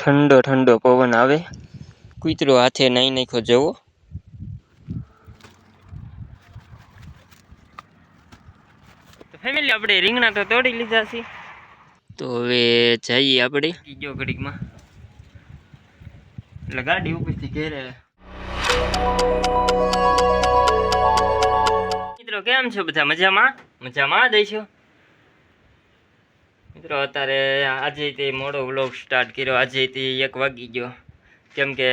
ठंडो ठंडो पवन आवे। कूतरो हाथे नाई नाखो जवो। तो फैमिली आपणे રીંગણા तो तोड़ी लीधा छे। तो हवे जाइए आपणे जो घड़ीक में એટલે ગાડી ઉપરથી ઘેરે। મિત્રો કેમ છો બધા? મજામાં મજામાં જઈશો મિત્રો। અત્યારે આજે તે મોડો વ્લોગ સ્ટાર્ટ કર્યો। આજે તે 1 વાગી ગયો કેમ કે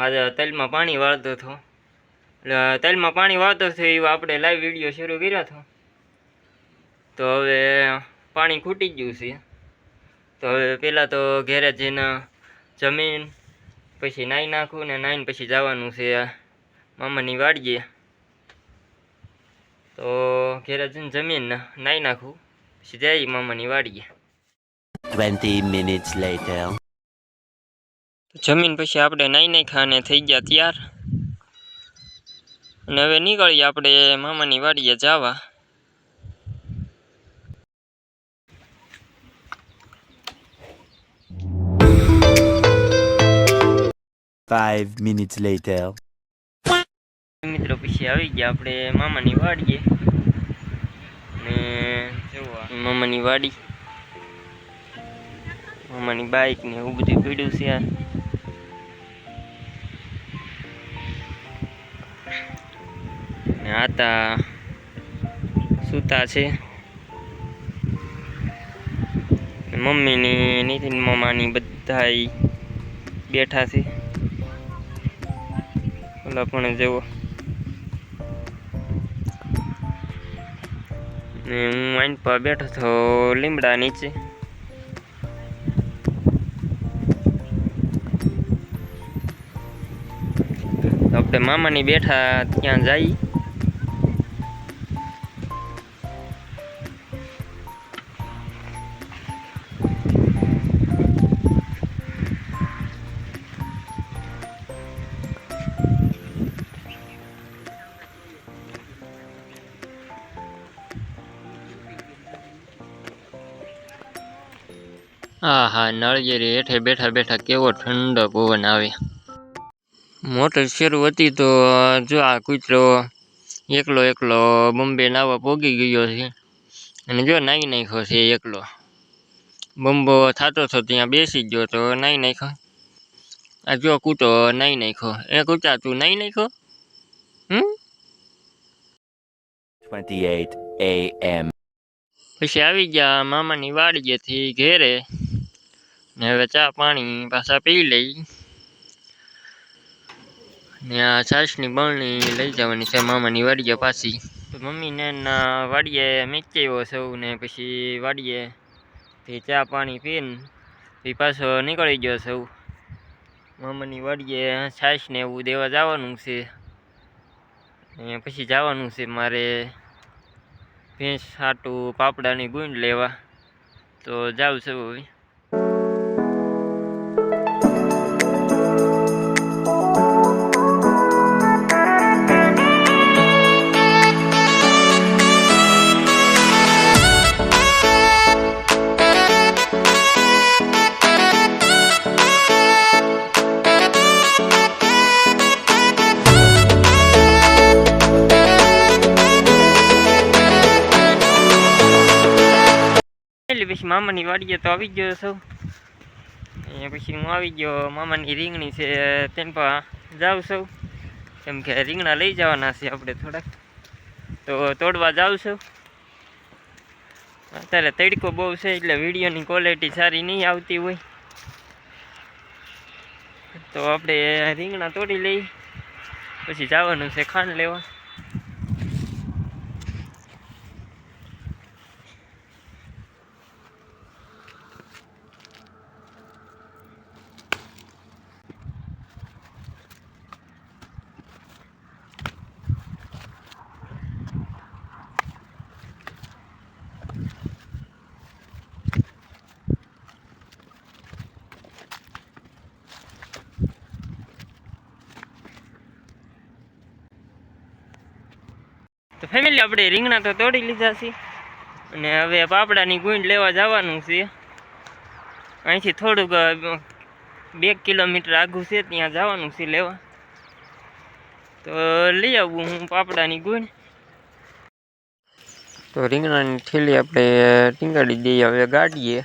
આજે તલમાં પાણી વાળતો હતો। એટલે તલમાં પાણી વાળતો હતો એ આપણે લાઈવ વિડીયો શરૂ કર્યો હતો। તો હવે પાણી ખૂટી ગયું છે। તો હવે પહેલાં તો ઘેરે જઈને જમીન પછી નાહી નાખું ને નાહીને પછી જવાનું છે મામાની વાડીએ। તો ઘેરે જઈને જમીન નાહી નાખું પછી જઈ મામાની વાડીએ। 20 minutes later. જમીન પછી આપણે નાહી નાખ્યા અને થઈ ગયા તૈયાર અને હવે નીકળીએ આપણે મામાની વાડીએ જવા। 5 minutes later. મિત્રો પછી આવી ગયા આપણે મામાની વાડીએ ને જોવા મામાની વાડી મામાની બાઈક ને એવું બધું પડ્યું છે। ને આતા સૂતા છે મમ્મીની નીતિન મામાની બધાય બેઠા છે। ઓલા પણ જુઓ ને હું આઈન પર બેઠો તો લીમડા નીચે। આપણે મામાની બેઠા ત્યાં જઈ। हाँ हाँ नारिયેરી हेठे बैठा बैठा केवो ठंडो पवन आवे। मोटर शरू हती तो जो आ कूतरो एकलो एकलो बम्बे नावा पोगी गयो छे अने जो नाई नाख्यो छे एकलो। बम्बो थातो तो त्यां बेसी गयो तो नाई नाख्यो। आ जो कूतो नाई नाख्यो। ए कूता तू नाई नाख्यो? 28 AM. પછી આવી ગયા મામાની વાડીએથી ઘેરે ને હવે ચા પાણી પાછા પી લઈ ને આ છાશની બરણી લઈ જવાની છે મામાની વાડીએ પાછી। તો મમ્મીને વાડીએ મૂકી આવ્યો છું ને પછી વાડીએથી ચા પાણી પીને પછી પાછો નીકળી ગયો છું મામાની વાડીએ। છાશ ને એવું દેવા જવાનું છે ને પછી જવાનું છે મારે ભેંસ હાટું પાપડાની ગુંદ લેવા। તો જાઉં છું હવે। પછી મામાની વાડીએ તો આવી ગયો છું। પછી હું આવી ગયો મામાની રીંગણી છે તેમ પર જાઉં છું કેમ કે રીંગણા લઈ જવાના છે આપણે થોડાક તો તોડવા જાઉં છું। અત્યારે તડકો બહુ છે એટલે વિડીયોની ક્વોલિટી સારી નહીં આવતી હોય તો આપણે રીંગણા તોડી લઈ પછી જવાનું છે ખાંડ લેવા। તો ફેમિલી આપણે રીંગણા તો તોડી લીધા છે અને હવે પાપડાની ગુંદ લેવા જવાનું છે। અહીંથી થોડુંક 2 કિલોમીટર આઘું છે, ત્યાં જવાનું છે લેવા. તો લઈ આવું હું પાપડાની ગુણ. તો રીંગણાની થેલી આપણે ટીંગાડી દઈએ હવે ગાડીએ,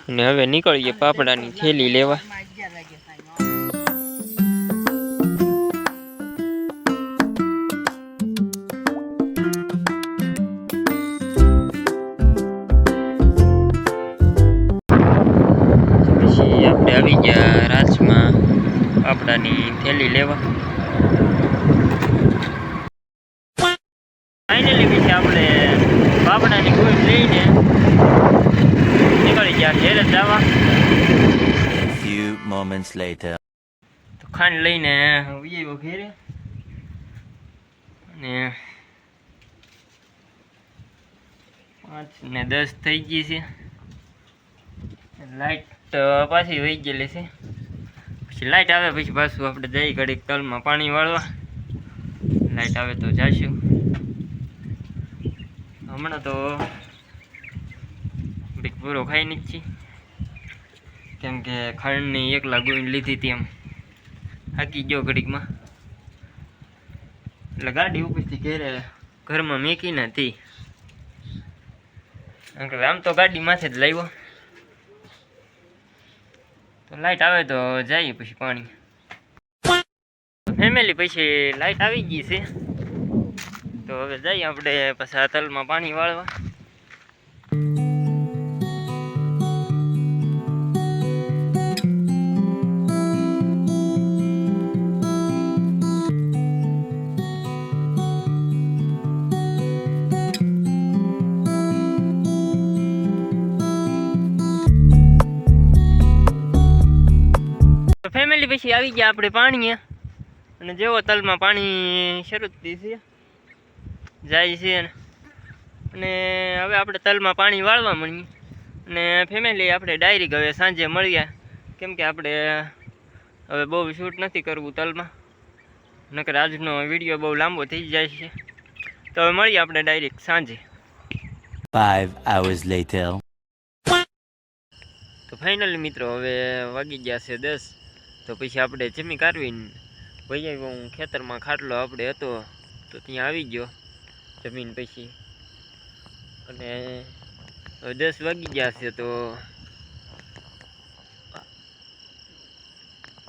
અને હવે નીકળીએ પાપડાની થેલી લેવા. પછી આપણે આવી ગયા રાજમાં પાપડાની થેલી લેવા. ફાઇનલી પછી આપણે પાપડાની ગુણ લઈને નીકળી ગયા ઘેર જવા. A few moments later. તો ખાંડ લઈને આવ્યો ઘેરે, અને 5:10 થઈ ગઈ છે. લાઈટ પાછી વહી ગયેલી છે. પછી લાઈટ આવે પછી પાછું આપણે જઈ ઘડીક તલમાં પાણી વાળવા. લાઈટ આવે તો જઈશું. હમણાં તો બીક પૂરો ખાઈ નથી, કેમ કે ખાંડની એકલા ગોઈને લીધી હતી, એમ થાકી ગયો ઘડીકમાં. એટલે ગાડી ઉપરથી ઘરમાં મેકી નથી. આમ તો ગાડી માથે જ લાવ્યો. તો લાઈટ આવે તો જઈએ પછી પાણી. ફેમિલી પછી લાઈટ આવી ગઈ છે, તો હવે જઈએ આપણે પછી આ તલમાં પાણી વાળવા. ફેમિલી પછી આવી ગયા આપણે પાણીએ, અને જેવો તલમાં પાણી શરૂ થઈ છે જાય છે, અને હવે આપણે તલમાં પાણી વાળવા મળીએ. અને ફેમિલી આપણે ડાયરેક્ટ હવે સાંજે મળીએ, કેમ કે આપણે હવે બહુ શૂટ નથી કરવું તલમાં, નકર આજનો વિડીયો બહુ લાંબો થઈ જાય છે. તો હવે મળીએ આપણે ડાયરેક્ટ સાંજે. 5 hours later. તો ફાઇનલી મિત્રો હવે વાગી ગયા છે 10. તો પછી આપણે જમી કાઢવીને ભાઈ આવ્યો. હું ખેતરમાં ખાટલો આપણે હતો તો ત્યાં આવી ગયો જમીન પછી, અને હવે 10 વાગી ગયા છે. તો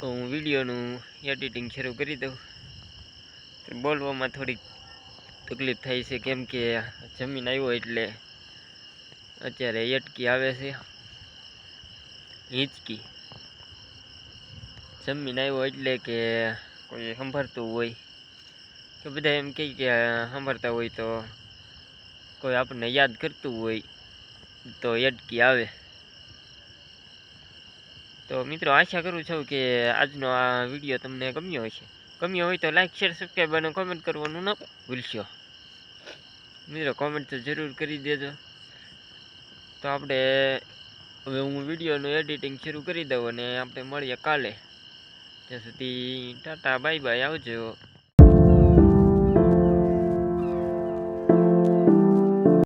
હું વિડીયોનું એડિટિંગ શરૂ કરી દઉં. તો બોલવામાં થોડીક તકલીફ થાય છે, કેમ કે જમીન આવ્યો એટલે અત્યારે એટકી આવે છે, હિંચકી. જમીન આવ્યો એટલે કે કોઈ સાંભળતું હોય કે બધા એમ કહે કે સાંભળતા હોય તો કોઈ આપણને યાદ કરતું હોય તો એટકી આવે. તો મિત્રો આશા કરું છું કે આજનો આ વિડીયો તમને ગમ્યો હશે. ગમ્યો હોય તો લાઈક, શેર, સબસ્ક્રાઈબ અને કોમેન્ટ કરવાનું ન ભૂલશો. મિત્રો કોમેન્ટ તો જરૂર કરી દેજો. તો આપણે હવે હું વિડીયોનું એડિટિંગ શરૂ કરી દઉં, અને આપણે મળીએ કાલે. ત્યાં સુધી ટાટા, બાય બાય, આવજો.